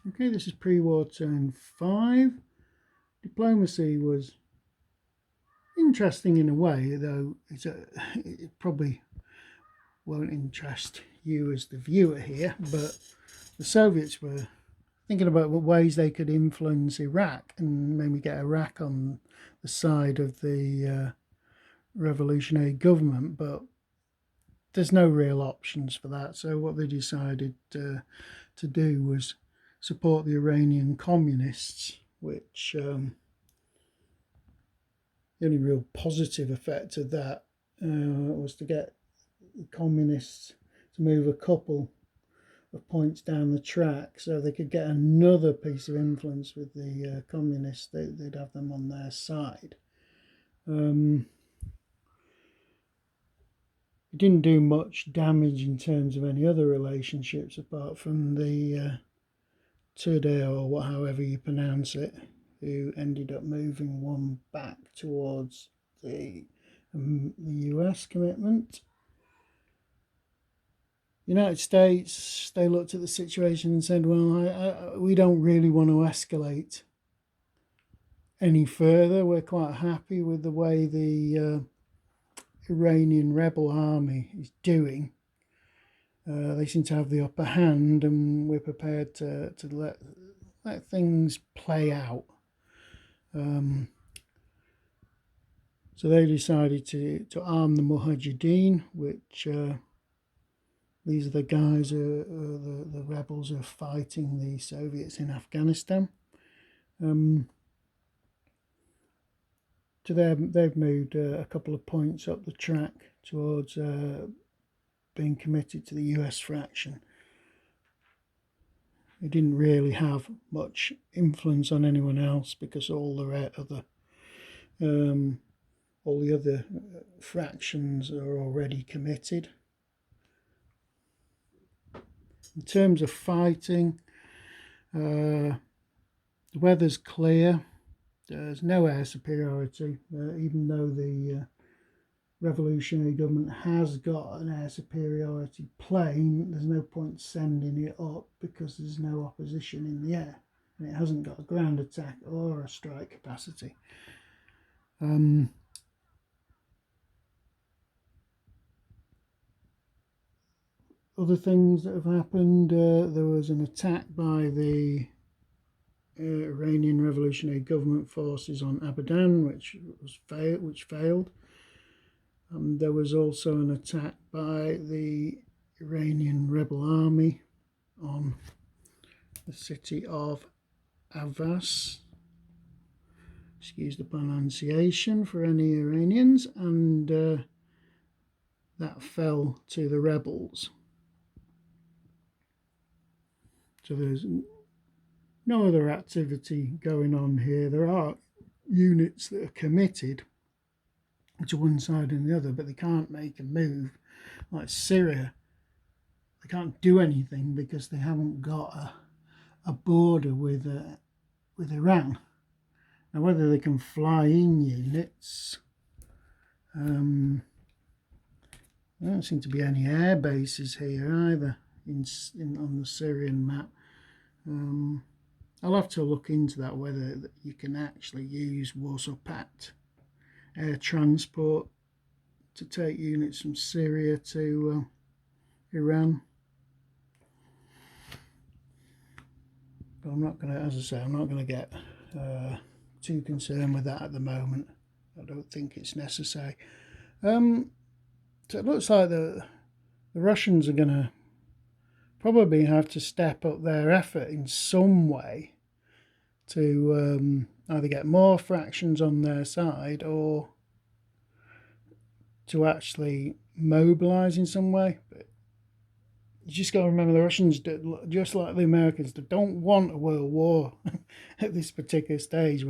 Okay, this is pre-war turn 5. Diplomacy was interesting in a way, though it probably won't interest you as the viewer here, but the Soviets were thinking about what ways they could influence Iraq and maybe get Iraq on the side of the revolutionary government, but there's no real options for that. So what they decided to do was support the Iranian communists, which the only real positive effect of that was to get the communists to move a couple of points down the track so they could get another piece of influence with the communists. They'd have them on their side. It didn't do much damage in terms of any other relationships apart from the Tudeh, or however you pronounce it, who ended up moving one back towards the US commitment. United States, they looked at the situation and said, well, we don't really want to escalate any further. We're quite happy with the way the Iranian rebel army is doing. They seem to have the upper hand, and we're prepared to let things play out. So they decided to arm the Mujahideen, which these are the guys, the rebels who are fighting the Soviets in Afghanistan. So they've moved a couple of points up the track towards being committed to the US fraction. It didn't really have much influence on anyone else because all the other fractions are already committed. In terms of fighting, the weather's clear. There's no air superiority, even though the revolutionary government has got an air superiority plane. There's no point sending it up because there's no opposition in the air, and it hasn't got a ground attack or a strike capacity. Other things that have happened, there was an attack by the Iranian revolutionary government forces on Abadan, which failed. There was also an attack by the Iranian rebel army on the city of Avas. Excuse the pronunciation for any Iranians, and that fell to the rebels. So there's no other activity going on here. There are units that are committed to one side and the other, but they can't make a move. Like Syria, they can't do anything because they haven't got a border with Iran. Now, whether they can fly in units, there don't seem to be any air bases here either on the Syrian map. I'll have to look into that, whether you can actually use Warsaw Pact air transport to take units from Syria to Iran. But I'm not going to, as I say, I'm not going to get too concerned with that at the moment. I don't think it's necessary. So it looks like the Russians are going to probably have to step up their effort in some way to either get more fractions on their side or to actually mobilize in some way. But you just got to remember, the Russians, just like the Americans, they don't want a world war at this particular stage.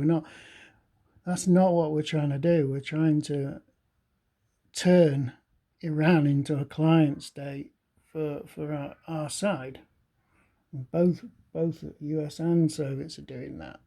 That's not what we're trying to do. We're trying to turn Iran into a client state for our side. And both the US and Soviets are doing that.